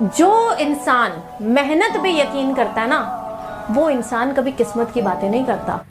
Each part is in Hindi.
जो इंसान मेहनत पे यकीन करता है ना, वो इंसान कभी किस्मत की बातें नहीं करता।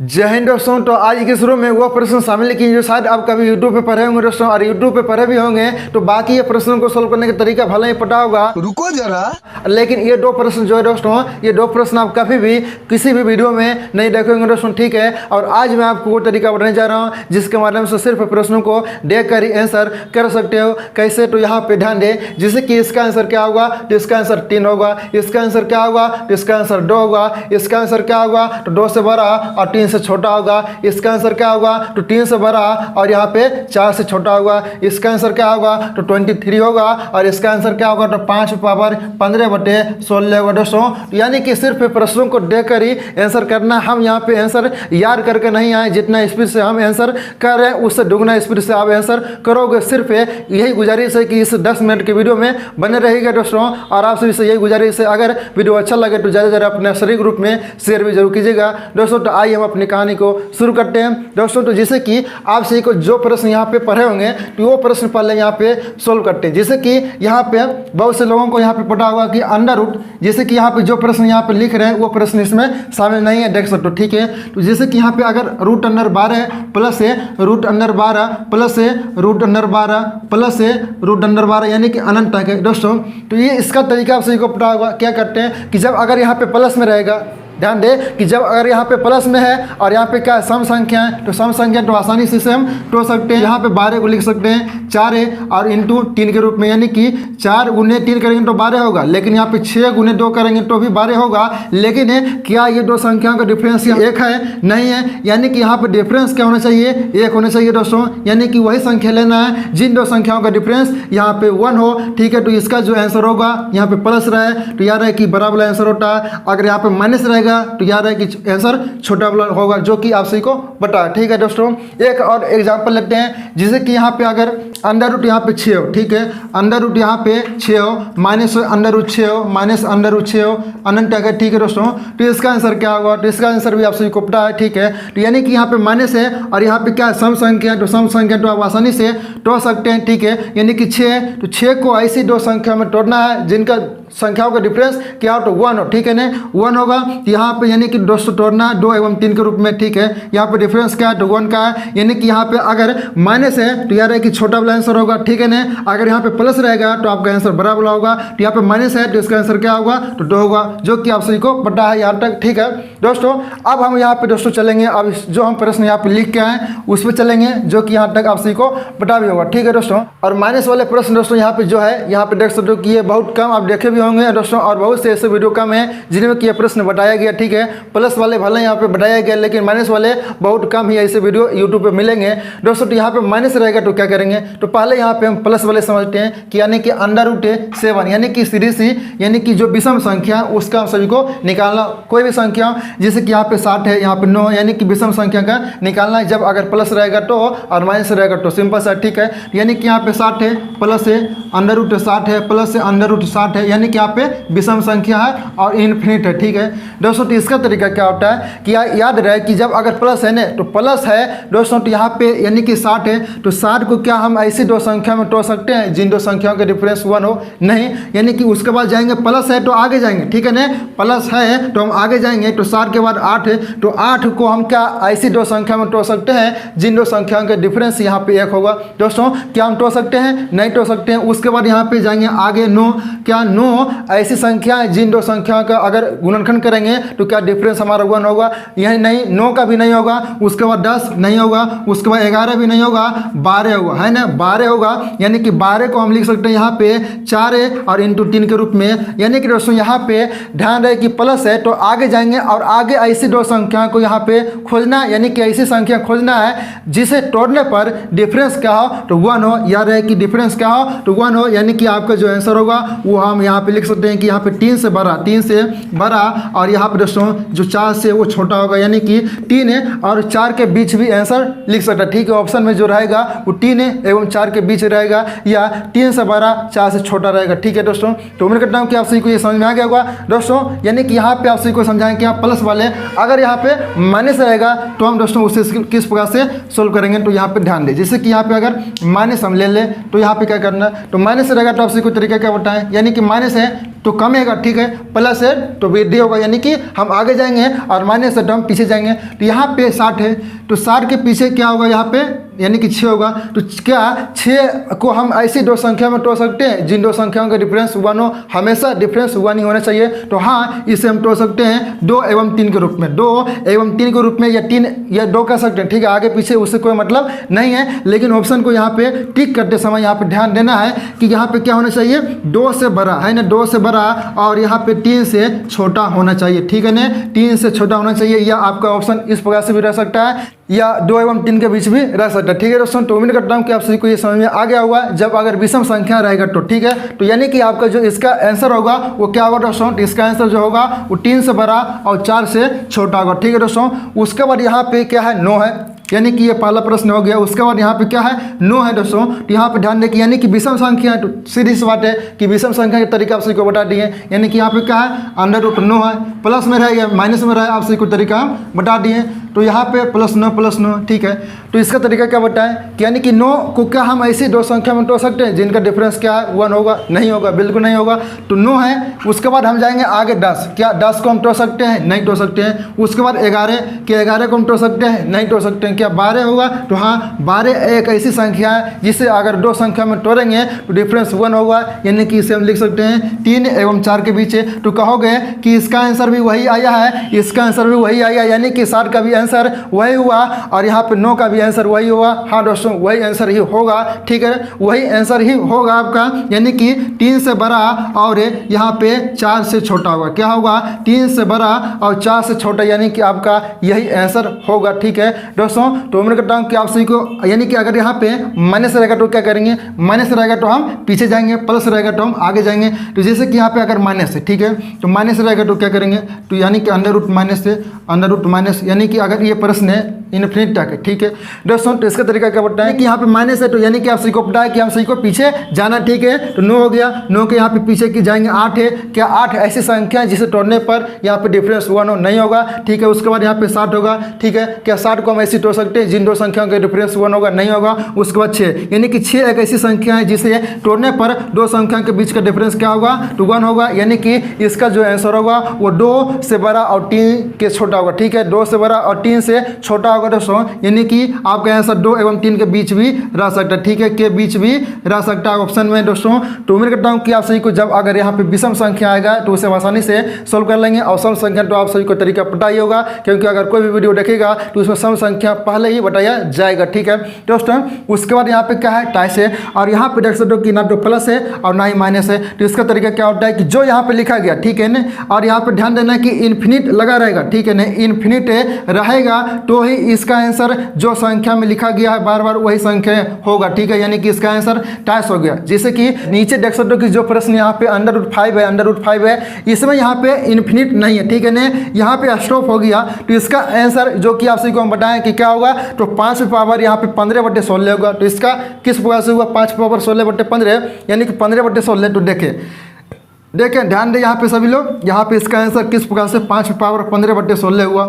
जय हिंद दोस्तों। तो आज के शुरू में वो प्रश्न शामिल किए जो शायद आप कभी यूट्यूब पे पढ़े होंगे दोस्तों, और यूट्यूब पे पढ़े भी होंगे तो बाकी ये प्रश्नों को सोल्व करने का तरीका भले ही पता होगा, रुको जरा। लेकिन ये दो प्रश्न जो है दोस्तों, ये दो प्रश्न आप कभी भी किसी भी वीडियो में नहीं देखेंगे दोस्तों, ठीक है। और आज मैं आपको वो तरीका बताने जा रहा हूँ जिसके माध्यम से सिर्फ प्रश्नों को देख कर ही आंसर कर सकते हो। कैसे? तो यहाँ पे ध्यान दे, जिससे कि इसका आंसर क्या होगा तो इसका आंसर 3 होगा, इसका आंसर क्या होगा तो इसका आंसर 2 होगा, इसका आंसर क्या होगा तो 2 से बड़ा और 3 से छोटा होगा, इसका आंसर क्या होगा तो 3 से बड़ा और यहाँ पे 4 से छोटा होगा, इसका आंसर क्या होगा तो 23 होगा, और इसका आंसर क्या होगा तो 5 पावर 15/16 होगा दोस्तों। यानी कि सिर्फ प्रश्नों को देखकर ही आंसर करना। हम यहाँ पे आंसर याद करके नहीं आए, जितना स्पीड से हम आंसर कर रहे हैं उससे दुगना स्पीड से आप आंसर करोगे। सिर्फ यही गुजारिश है कि इस 10 मिनट की वीडियो में बने रहेगा दोस्तों, और आप सभी से यही गुजारिश है अगर वीडियो अच्छा लगे तो ज़्यादा से ज़्यादा अपने सभी ग्रुप में शेयर भी जरूर कीजिएगा दोस्तों। तो आइए हम अपनी कहानी को शुरू करते हैं दोस्तों। तो जैसे कि आप सभी को जो प्रश्न यहाँ पे पढ़े होंगे तो वो प्रश्न पहले यहाँ पे सोल्व करते हैं। जैसे कि यहाँ पे बहुत से लोगों को यहाँ पे पता होगा कि अंडर रूट, जैसे कि यहाँ पे जो प्रश्न यहाँ पे लिख रहे हैं वो प्रश्न इसमें शामिल नहीं है, देख सकते हो, ठीक है। तो जैसे कि यहाँ पे अगर रूट अंडर 12 प्लस है रूट अंडर 12 प्लस है रूट अंडर 12 प्लस है रूट अंडर 12 यानी कि अनंत तक है दोस्तों। तो ये इसका तरीका आप सभी को पता होगा। क्या करते हैं कि जब अगर यहाँ पे प्लस में रहेगा, ध्यान दे कि जब अगर यहाँ पे प्लस में है और यहाँ पे क्या है सम संख्या है, तो सम संख्या तो आसानी से हम टो सकते हैं। यहाँ पे 12 को लिख सकते हैं 4 है और इंटू 3 के रूप में, यानी कि 4 गुने 3 करेंगे तो 12 होगा, लेकिन यहाँ पे 6 गुने 2 करेंगे तो भी 12 होगा। लेकिन क्या ये दो संख्याओं का डिफरेंस एक है? नहीं है, यानी कि यहाँ पे डिफरेंस क्या होना चाहिए? 1 होना चाहिए दोस्तों। यानी कि वही संख्या लेना है जिन दो संख्याओं का डिफरेंस यहाँ पे 1 हो, ठीक है। तो इसका जो आंसर होगा यहाँ पे प्लस रहा है तो याद है कि बड़ा वाला आंसर होता है, अगर यहाँ पे माइनस रहेगा तो याद है कि आंसर छोटा वाला होगा, जो कि आप सभी को बता, ठीक है दोस्तों। एक और एग्जांपल लेते हैं, जैसे कि यहाँ पे अगर अंडर रूट यहाँ पे 6 हो, ठीक है, अंडर रूट यहाँ पे 6 हो माइनस अंडर रूट 6 हो माइनस अंडर रूट 6 हो अनंत तक है, ठीक है दोस्तों। तो इसका आंसर क्या होगा तो इसका आंसर भी आप सभी को पता है, ठीक है। तो यानी कि यहाँ पे माइनस है और यहाँ पे क्या है सम संख्या है, तो सम संख्या तो आप आसानी से तोड़ सकते हैं, ठीक है। यानी कि 6 तो 6 को ऐसी दो संख्या में तोड़ना है जिनका संख्याओं का डिफरेंस क्या हो तो 1 हो, ठीक है ना, 1 होगा। तो यहाँ पे यानी कि 2 से तोड़ना 2 एवं 3 के रूप में, ठीक है। यहाँ पे डिफरेंस क्या है तो 1 का है, यानी कि यहाँ पे अगर माइनस है तो याद है कि छोटा वाला आंसर होगा, ठीक है ना। अगर यहाँ पे प्लस रहेगा तो आपका आंसर बड़ा वाला होगा। तो यहाँ पे माइनस है तो इसका आंसर क्या होगा तो 2 होगा, जो कि आप सभी को पता है यहाँ तक, ठीक है दोस्तों। अब हम यहाँ पे दोस्तों चलेंगे, अब जो हम प्रश्न यहाँ पे लिख के आए उस पर चलेंगे, जो कि यहाँ तक आप सभी को पता भी होगा, ठीक है दोस्तों। और माइनस वाले प्रश्न दोस्तों यहाँ पे जो है यहाँ पे देख सकते हो कि ये बहुत कम आप देखे भी होंगे दोस्तों, और बहुत से ऐसे वीडियो कम है जिनमें कि ये प्रश्न बताया गया, ठीक है। प्लस वाले भले यहाँ पे बताया गया, लेकिन माइनस वाले बहुत कम ही ऐसे वीडियो यूट्यूब पे मिलेंगे दोस्तों। तो यहाँ पे माइनस रहेगा तो क्या करेंगे तो पहले यहाँ पे हम प्लस वाले समझते हैं कि यानी कि अंडर रूट 7 यानी कि सीरीज सी, यानी कि जो विषम संख्या उसका हम सभी को निकालना। कोई भी संख्या जैसे कि यहाँ पे 60 है, यहाँ पे 9, यानी कि विषम संख्या का निकालना है। जब अगर प्लस रहेगा तो और माइनस रहेगा तो सिंपल सा, ठीक है। यानी कि यहाँ पे 60 है प्लस है अंडर रूट 60 है प्लस से अंडर रूट 60 है, यानी कि यहाँ पे विषम संख्या है और इन्फिनिट है, ठीक है दोस्तों। तो इसका तरीका क्या होता है कि याद रहे कि जब अगर प्लस है ना तो प्लस है दोस्तों, तो यहाँ पे यानी कि 60 है तो 60 को क्या हम ऐसी दो संख्या में तोड़ सकते हैं जिन दो संख्याओं का डिफरेंस 1 हो? नहीं, यानी कि उसके बाद जाएंगे प्लस है तो आगे जाएंगे, ठीक है ना। प्लस है तो हम आगे जाएंगे, तो 60 के बाद 8 है तो 8 को हम क्या ऐसी दो संख्या में तोड़ सकते हैं जिन दो संख्याओं का डिफरेंस यहाँ पे 1 होगा दोस्तों। क्या हम तोड़ सकते हैं? नहीं तोड़ सकते हैं। उसके बाद यहाँ पे जाएंगे आगे 9, क्या 9 ऐसी संख्या है जिन दो संख्याओं का अगर गुणनखंड करेंगे तो क्या डिफरेंस हमारा 1 होगा? यही नहीं, 9 का भी नहीं होगा। उसके बाद 10 नहीं होगा, उसके बाद 11 भी नहीं होगा, 12 होगा, है ना, 12 होगा। यानी कि 12 को हम लिख सकते हैं यहाँ पे 4 है और इंटू 3 के रूप में। यानी कि दोस्तों यहाँ पे ध्यान रहे कि प्लस है तो आगे जाएंगे और आगे ऐसी दो संख्या को यहाँ पे खोजना, यानी कि ऐसी संख्या खोजना है जिसे तोड़ने पर डिफरेंस क्या हो तो 1 हो। याद रहे कि डिफरेंस क्या हो तो 1 हो, यानी कि आपका जो आंसर होगा वो हम यहाँ पे लिख सकते हैं कि यहाँ पे 3 से बड़ा और यहाँ पे दोस्तों जो 4 से वो छोटा होगा, यानी कि 3 और 4 के बीच भी आंसर लिख सकता है। ठीक है, ऑप्शन में जो रहेगा वो 3 एवं 4 के बीच रहेगा या 3 से बड़ा 4 से छोटा रहेगा। ठीक है दोस्तों, तो उम्मीद करता हूँ कि आप सभी को ये समझ में आ गया होगा दोस्तों। यानी कि यहाँ पे आप सभी को समझाएं कि आप प्लस वाले अगर यहाँ पे माइनस रहेगा तो हम दोस्तों उसे किस प्रकार से सोल्व करेंगे, तो यहाँ पे ध्यान दें। जैसे कि यहाँ पे अगर माइनस हम ले लें तो यहाँ पे क्या करना है, तो माइनस रहेगा तो आप सभी को तरीका क्या बताएं, यानी कि माइनस है तो कम है, ठीक है, प्लस है तो वृद्धि होगा, यानी कि हम आगे जाएंगे और माइनस है तो हम पीछे जाएंगे। तो यहाँ पे 60 है तो 60 के पीछे क्या होगा, यहाँ पे यानी कि 6 होगा। तो क्या 6 को हम ऐसी दो संख्या में तोड़ सकते हैं जिन दो संख्याओं का डिफरेंस 1 हो, हमेशा डिफरेंस 1 ही होना चाहिए। तो हाँ, इसे हम तोड़ सकते हैं 2 एवं 3 के रूप में, 2 एवं 3 के रूप में, या 3 या 2 कह सकते हैं। ठीक है, आगे पीछे उससे कोई मतलब नहीं है, लेकिन ऑप्शन को यहाँ पे टिक करते समय यहाँ पे ध्यान देना है कि यहाँ पे क्या होना चाहिए, 2 से बड़ा है ना, 2 से बड़ा और यहाँ पे 3 से छोटा होना चाहिए। ठीक है ना, 3 से छोटा होना चाहिए, या आपका ऑप्शन इस प्रकार से भी रह सकता है या 2 एवं 3 के बीच भी रह सकता है। ठीक है दोस्तों, तो उम्मीद करता हूँ कि आप सभी को ये समझ में आ गया होगा। जब अगर विषम संख्या रहेगा तो ठीक है, तो यानी कि आपका जो इसका आंसर होगा वो क्या होगा दोस्तों, तो इसका आंसर जो होगा वो 3 से बड़ा और 4 से छोटा होगा। ठीक है दोस्तों, उसके बाद यहाँ पे क्या है, 9 है, यानी कि ये पहला प्रश्न हो गया। उसके बाद यहाँ पे क्या है, 9 है दोस्तों। तो यहाँ पे ध्यान दें कि यानी कि विषम संख्या है, तो सीधी सी बात है कि विषम संख्या के तरीका आप सभी को बता दिए। यानी कि यहाँ पे क्या है, √9 है, प्लस में रहेगा माइनस में रहे, आप सभी को तरीका बता दिए। तो यहाँ पे +9 ठीक है। तो इसका तरीका क्या बताएं कि यानी कि 9 को क्या हम ऐसी दो संख्या में तोड़ सकते हैं जिनका डिफरेंस क्या है, 1 होगा, नहीं होगा, बिल्कुल नहीं होगा। तो 9 है, उसके बाद हम जाएंगे आगे 10, क्या 10 को हम तोड़ सकते हैं, नहीं तोड़ सकते हैं। उसके बाद 11, क्या 11 को हम तोड़ सकते हैं, नहीं तोड़ सकते हैं। क्या 12 होगा, तो हाँ 12 एक ऐसी संख्या है जिसे अगर दो संख्या में तोड़ेंगे तो डिफरेंस 1 होगा, यानी कि इसे हम लिख सकते हैं 3 एवं 4 के बीच। तो कहोगे कि इसका आंसर भी वही आया है, इसका आंसर भी वही आया, यानी कि 60 का भी आंसर वही हुआ और यहाँ पे 9 का भी आंसर वही हुआ। हाँ दोस्तों, वही आंसर ही होगा। ठीक है, वही आंसर ही होगा आपका, यानी कि 3 से बड़ा और यहाँ पे 4 से छोटा होगा। क्या होगा, 3 से बड़ा और 4 से छोटा, यानी कि आपका यही आंसर होगा। ठीक है दोस्तों, तो उम्मीद करता हूँ कि आप सभी को, यानी कि अगर यहाँ पे माइनस रहेगा तो क्या करेंगे, माइनस रहेगा तो हम पीछे जाएंगे, प्लस रहेगा तो हम आगे जाएंगे। तो जैसे कि यहाँ पे अगर माइनस है, ठीक है, तो माइनस रहेगा तो क्या करेंगे, तो यानी कि √- यानी कि अगर ये प्रश्न है इन्फिनिट तक है। ठीक है दोस्तों, तो इसका तरीका क्या बताएं कि यहाँ पे माइनस है तो यानी कि आप सही को पता है कि हम सही को पीछे जाना। ठीक है, तो 9 हो गया, 9 के यहाँ पे पीछे की जाएंगे 8 है। क्या 8 ऐसी संख्या है जिसे तोड़ने पर यहाँ पे डिफरेंस 1 हो, नहीं होगा। ठीक है, उसके बाद यहाँ पे 60 होगा। ठीक है, क्या 60 को हम ऐसी तोड़ सकते हैं जिन दो संख्याओं का डिफरेंस 1 होगा, नहीं होगा। उसके बाद 6, यानी कि 6 एक ऐसी संख्या है जिसे तोड़ने पर दो संख्याओं के बीच का डिफरेंस क्या होगा, तो 1 होगा, यानी कि इसका जो आंसर होगा वो 2 से बड़ा और 3 के छोटा होगा। ठीक है, 2 से बड़ा और 3 से छोटा होगा दोस्तों, यानी कि आपका आंसर 2 एवं 3 के बीच भी रह सकता है। ठीक है, के बीच भी रह सकता है ऑप्शन में दोस्तों। तो उम्मीद करता हूं कि आप सभी को जब अगर यहाँ पे विषम संख्या आएगा तो उसे आसानी से सोल्व कर लेंगे। और सम संख्या तो आप सभी को तरीका पता ही होगा, क्योंकि अगर कोई भी वीडियो देखेगा तो उसमें सम संख्या पहले ही बताया जाएगा। ठीक है दोस्तों, उसके बाद यहाँ पे क्या है, टाइस है, और यहाँ पे देख सकते हो कि ना तो प्लस है और ना ही माइनस है। तो इसका तरीका क्या होता है कि जो यहाँ पे लिखा गया, ठीक है ना, और यहाँ पे ध्यान देना कि इन्फिनिट लगा रहेगा। ठीक है ना, इन्फिनिट रहेगा तो ही इसका आंसर जो संख्या में लिखा गया है बार बार वही संख्या होगा। ठीक है, यानी कि इसका आंसर टाइस हो गया। जैसे कि नीचे देख सकते हो कि जो प्रश्न यहाँ पे √5 है, इसमें यहाँ पे इन्फिनिट नहीं है। ठीक है ना, यहाँ पे स्टॉप हो गया। तो इसका आंसर जो कि आप सभी को हम बताएं कि क्या होगा, तो 5 पावर यहाँ पे 15/16 होगा। तो इसका किस प्रकार से हुआ, 5 पावर 16/15, यानी कि 15/16। तो देखें ध्यान दें यहाँ पे सभी लोग, यहाँ पे इसका आंसर किस प्रकार से 5 पावर 15/16 हुआ।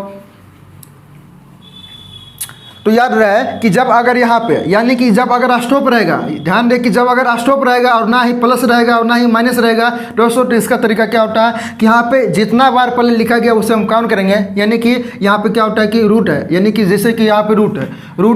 तो याद रहे कि जब अगर यहाँ पे, यानी कि जब अगर स्टॉप रहेगा, ध्यान दें कि जब अगर स्टॉप रहेगा और ना ही प्लस रहेगा और ना ही माइनस रहेगा दोस्तों, तो इसका तरीका क्या होता है कि यहाँ पे जितना बार पहले लिखा गया उसे हम काउंट करेंगे। यानी कि यहाँ पे क्या होता है कि रूट है, यानी कि जैसे कि यहाँ पे रूट है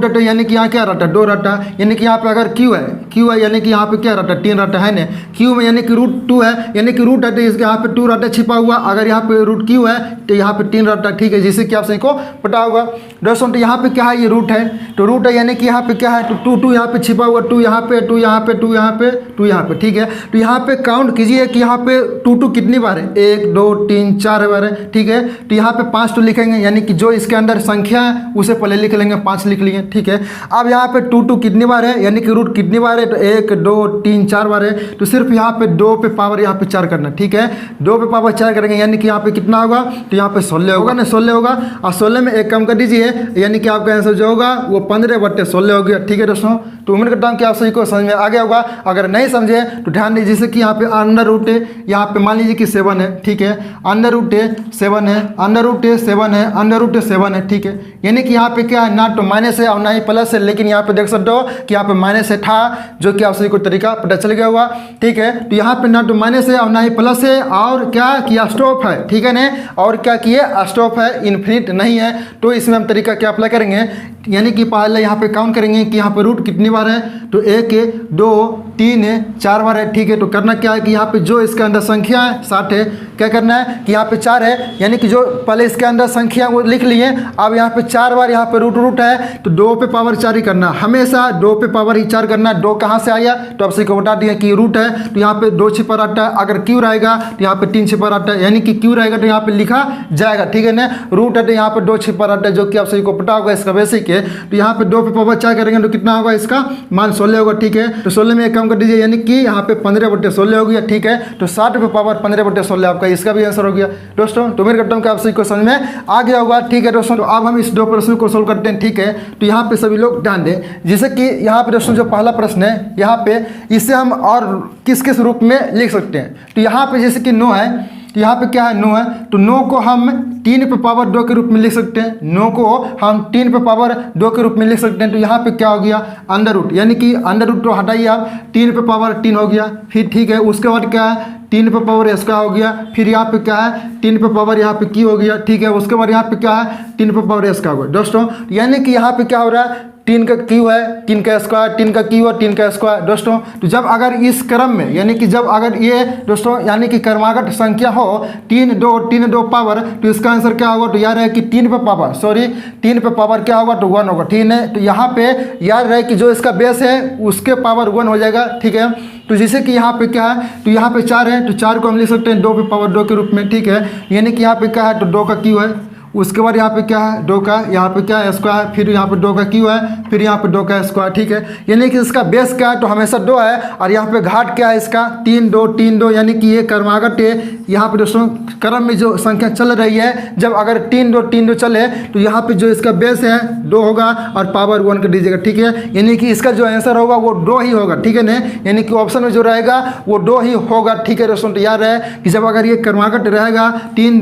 तो यानी कि यहाँ क्या रहता है, 2 रहता है। यानी कि यहाँ पे अगर क्यू है यानी कि यहाँ पे क्या रहता है, 3 रहता है ना। क्यू में यानी कि √2 है, यानी कि रूट है तो इसके यहाँ पे 2 रहता है छिपा हुआ। अगर यहाँ पे √Q है तो यहाँ पे 3 रहता है। ठीक है, जिससे कि आप सही को पता होगा दोस्तों। तो यहाँ पे क्या है, ये रूट है, तो रूट है यानी कि यहाँ पे क्या है, तो 2 यहाँ पे छिपा हुआ, 2 यहाँ पे, 2 यहाँ पे, 2 यहाँ पे, 2 यहाँ पे, ठीक है। तो यहाँ पे काउंट कीजिए कि यहाँ पे 2 कितनी बार है, 1 2 3 4 बार है, ठीक है। तो यहाँ पे 5 तो लिखेंगे, यानी कि जो इसके अंदर संख्या है उसे पहले लिख लेंगे, 5 लिख लिए, ठीक है। अब यहाँ पे 2 कितनी बार है, यानी कि रूट कितनी बार है, तो 1 2 3 4 बार है, तो सिर्फ यहाँ पे 2 पे पावर यहाँ पे 4 करना, ठीक है। 2 पे पावर 4 करेंगे यानी कि यहाँ पे कितना होगा, तो यहाँ पे 16 होगा ना, 16 होगा। और 16 में एक कम कर दीजिए, यानी कि आपका आंसर जो होगा वो 15/16 हो गया, ठीक है दोस्तों। तो उम्मीद करता हूँ कि आप सभी को समझ में आ गया होगा। अगर नहीं समझे तो ध्यान दीजिए, जैसे कि यहाँ पे अंडर रूट यहाँ पे मान लीजिए कि 7 है, ठीक है। अंडर रूट 7 है, अंडर रूट 7 है, अंडर रूट 7 है, ठीक है। यानी कि यहाँ पे क्या है, ना तो माइनस है और ना ही प्लस है, लेकिन यहाँ पे देख सकते हो कि यहाँ पे माइनस है था, जो कि आप सभी को तरीका पता चल गया हुआ, ठीक है। तो यहाँ पे ना तो माइनस है और ना ही प्लस है, और क्या किया, स्टॉप है, ठीक है ना। और क्या किए, स्टॉप है, इन्फिनिट नहीं है। तो इसमें हम तरीका क्या अप्लाई करेंगे, यानी कि पहले यहाँ पे काउंट करेंगे कि यहाँ पे रूट कितनी बार है, तो 1 2 3 4 बार है, ठीक है। तो करना क्या है कि यहाँ पे जो इसके अंदर संख्या है 60 है, क्या करना है कि यहाँ पे 4 है, यानी कि जो पहले इसके अंदर संख्या वो लिख लिए। अब यहाँ पे 4 बार यहाँ पे रूट है, तो 2 पे पावर 4 ही करना, हमेशा 2 पे पावर ही 4 करना। 2 कहाँ से आया, तो आप सभी को बता दिया कि रूट है, तो यहाँ पे 2 छिपा रहता है। अगर क्यू रहेगा तो यहाँ पे 3 छिपा रहता है, यानी कि क्यू रहेगा तो यहाँ पे लिखा जाएगा, ठीक है ना। रूट है तो यहाँ पे 2 छिपा रहता है, जो कि आप सभी को पता होगा, इसका बेसिक है। तो यहाँ पे 2 पे पावर 4 करेंगे तो कितना होगा, इसका मान 16 होगा, ठीक है। तो 16 में एक कम कर दीजिए, यानी कि यहाँ पे 15/16 हो गया, ठीक है। तो 60 पे पावर 15/16 आपका इसका भी आंसर हो गया दोस्तों। तो उम्मीद करता हूँ कि आप सभी को समझ में आ गया होगा, ठीक है दोस्तों। तो अब हम इस 2 प्रश्नों को सोल्व करते हैं, ठीक है। तो यहाँ पे सभी लोग ध्यान दें, जैसे कि यहाँ पे दोस्तों जो पहला प्रश्न है, यहाँ पे इसे हम और किस किस रूप में लिख सकते हैं। तो यहाँ पे जैसे कि 9 है, तो यहाँ पे क्या है, 9 है, तो 9 को हम 3 पे पावर 2 के रूप में लिख सकते हैं। 9 को हम 3 पे पावर 2 के रूप में लिख सकते हैं। तो यहाँ पे क्या हो गया, अंडर रूट, यानी कि अंडर रूट तो हटाइए आप, 3 पे पावर 3 हो गया, फिर ठीक है। उसके बाद क्या है, 3 पे पावर इसका हो गया, फिर यहाँ पे क्या है, 3 पे पावर यहाँ पे की हो गया, ठीक है। उसके बाद यहाँ पे क्या है, 3 पे पावर इसका हो गया दोस्तों। यानी कि यहाँ पे क्या हो रहा है, 3 का क्यू है, 3 का स्क्वायर, 3 का क्यू है, 3 का स्क्वायर दोस्तों। तो जब अगर इस क्रम में, यानी कि जब अगर ये दोस्तों यानी कि क्रमागत संख्या हो 3 2 पावर, तो इसका आंसर क्या होगा, तो याद रहे कि 3 पे पावर क्या होगा, तो 1 होगा, ठीक है। तो यहाँ पे याद रहे कि जो इसका बेस है उसके पावर 1 हो जाएगा, ठीक है। तो जैसे कि यहाँ पे क्या है, तो यहाँ पे 4 है, तो 4 को हम लिख सकते हैं 2 पे पावर 2 के रूप में, ठीक है। यानी कि यहाँ पे क्या है, तो 2 का क्यू है, उसके बाद यहाँ पे क्या है, 2 का, यहाँ पे क्या है, स्क्वायर, फिर यहाँ पे 2 का क्यू है, फिर यहाँ पे 2 का स्क्वायर, ठीक है। यानी कि इसका बेस क्या है, तो हमेशा 2 है, और यहाँ पे घाट क्या है इसका, 3 2, यानी कि ये क्रमागत है। यहाँ पे दोस्तों क्रम में जो संख्या चल रही है, जब अगर 3 2 चले, तो यहाँ पे जो इसका बेस है 2 होगा और पावर 1 कर दीजिएगा, ठीक है। यानी कि इसका जो आंसर होगा वो 2 ही होगा, ठीक है ना। यानी कि ऑप्शन में जो रहेगा वो 2 ही होगा, ठीक है दोस्तों। तो याद रहे कि जब अगर ये क्रमागत रहेगा 3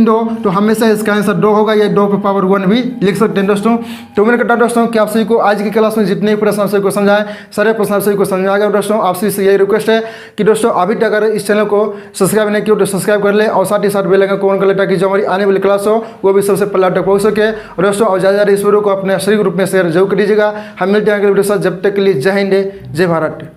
2, तो हमेशा इसका आंसर 2 होगा, या 2 पे पावर 1 भी लिख सकते हैं दोस्तों। तो उम्मीद करता हूं दोस्तों कि आप सभी को आज की क्लास में जितने भी प्रश्न आप सभी को समझाए, सारे प्रश्न आप सभी को समझ आ गया दोस्तों। आप सभी से यही रिक्वेस्ट है कि दोस्तों अभी तक अगर इस चैनल को सब्सक्राइब नहीं किया तो सब्सक्राइब कर ले, और साथ ही साथ बेल आइकन को ऑन कर ले, ताकि जो हमारी आने वाली क्लास हो वो भी सबसे पहले आप तक पहुंच सके। और दोस्तों और ज़्यादा इस वीडियो को अपने सही ग्रुप में शेयर जरूर कर दीजिएगा। हम मिलते हैं अगले वीडियो के साथ, जब तक के लिए जय हिंद, जय भारत।